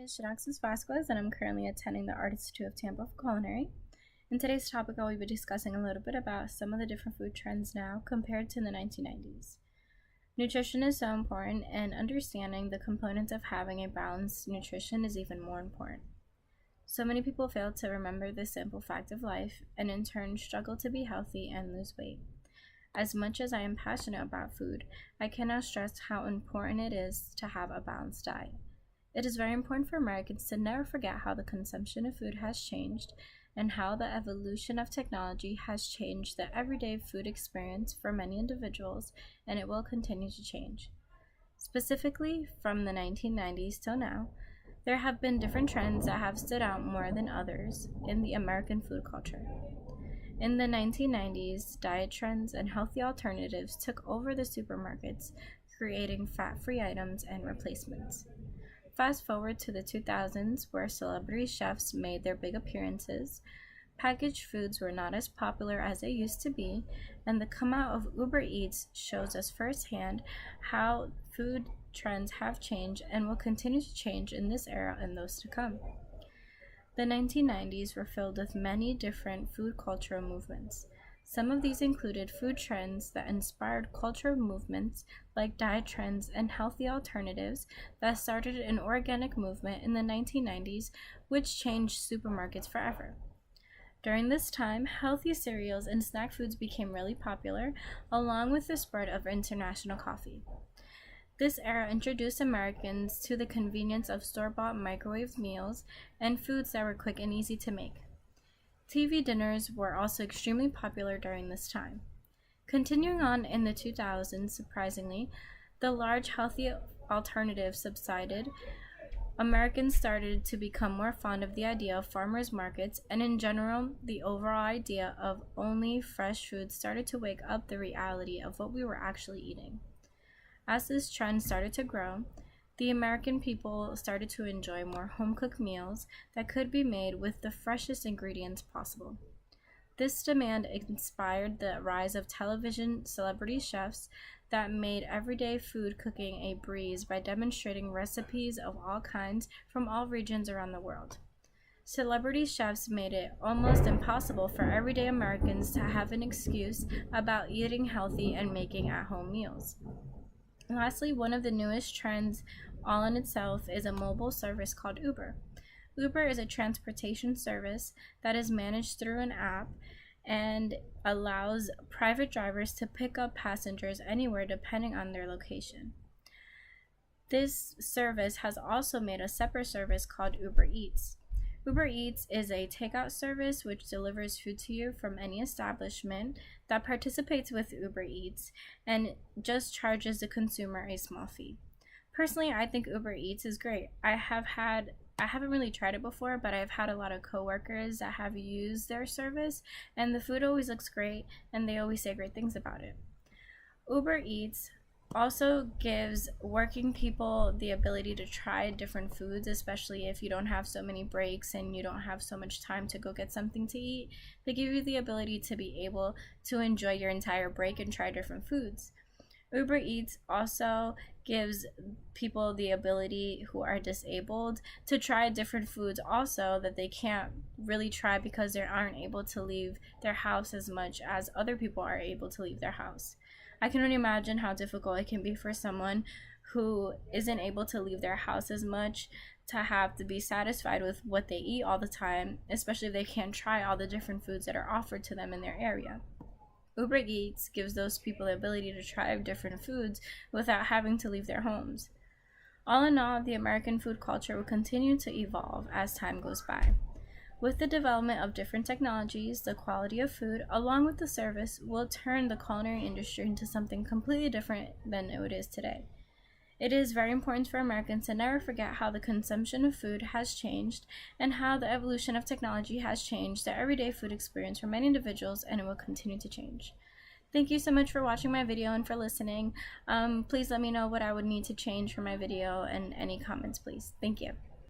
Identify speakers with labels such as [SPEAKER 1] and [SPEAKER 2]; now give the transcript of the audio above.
[SPEAKER 1] is Shanaxis Vasquez, and I'm currently attending the Art Institute of Tampa for Culinary. In today's topic, I will be discussing a little bit about some of the different food trends now compared to the 1990s. Nutrition is so important, and understanding the components of having a balanced nutrition is even more important. So many people fail to remember this simple fact of life, and in turn struggle to be healthy and lose weight. As much as I am passionate about food, I cannot stress how important it is to have a balanced diet. It is very important for Americans to never forget how the consumption of food has changed and how the evolution of technology has changed the everyday food experience for many individuals, and it will continue to change. Specifically, from the 1990s till now, there have been different trends that have stood out more than others in the American food culture. In the 1990s, diet trends and healthy alternatives took over the supermarkets, creating fat-free items and replacements. Fast forward to the 2000s, where celebrity chefs made their big appearances, packaged foods were not as popular as they used to be, and the come out of Uber Eats shows us firsthand how food trends have changed and will continue to change in this era and those to come. The 1990s were filled with many different food cultural movements. Some of these included food trends that inspired cultural movements like diet trends and healthy alternatives that started an organic movement in the 1990s, which changed supermarkets forever. During this time, healthy cereals and snack foods became really popular, along with the spread of international coffee. This era introduced Americans to the convenience of store-bought microwave meals and foods that were quick and easy to make. TV dinners were also extremely popular during this time. Continuing on in the 2000s, surprisingly, the large healthy alternatives subsided. Americans started to become more fond of the idea of farmers markets, and in general, the overall idea of only fresh food started to wake up the reality of what we were actually eating. As this trend started to grow, the American people started to enjoy more home-cooked meals that could be made with the freshest ingredients possible. This demand inspired the rise of television celebrity chefs that made everyday food cooking a breeze by demonstrating recipes of all kinds from all regions around the world. Celebrity chefs made it almost impossible for everyday Americans to have an excuse about eating healthy and making at-home meals. Lastly, one of the newest trends all in itself is a mobile service called Uber. Uber is a transportation service that is managed through an app and allows private drivers to pick up passengers anywhere depending on their location. This service has also made a separate service called Uber Eats. Uber Eats is a takeout service which delivers food to you from any establishment that participates with Uber Eats and just charges the consumer a small fee. Personally, I think Uber Eats is great. I haven't really tried it before, but I've had a lot of coworkers that have used their service, and the food always looks great and they always say great things about it. Uber Eats also gives working people the ability to try different foods, especially if you don't have so many breaks and you don't have so much time to go get something to eat. They give you the ability to be able to enjoy your entire break and try different foods. Uber Eats also gives people the ability who are disabled to try different foods also that they can't really try because they aren't able to leave their house as much as other people are able to leave their house. I can only imagine how difficult it can be for someone who isn't able to leave their house as much to have to be satisfied with what they eat all the time, especially if they can't try all the different foods that are offered to them in their area. Uber Eats gives those people the ability to try different foods without having to leave their homes. All in all, the American food culture will continue to evolve as time goes by. With the development of different technologies, the quality of food, along with the service, will turn the culinary industry into something completely different than it is today. It is very important for Americans to never forget how the consumption of food has changed and how the evolution of technology has changed the everyday food experience for many individuals, and it will continue to change. Thank you so much for watching my video and for listening. Please let me know what I would need to change for my video and any comments, please. Thank you.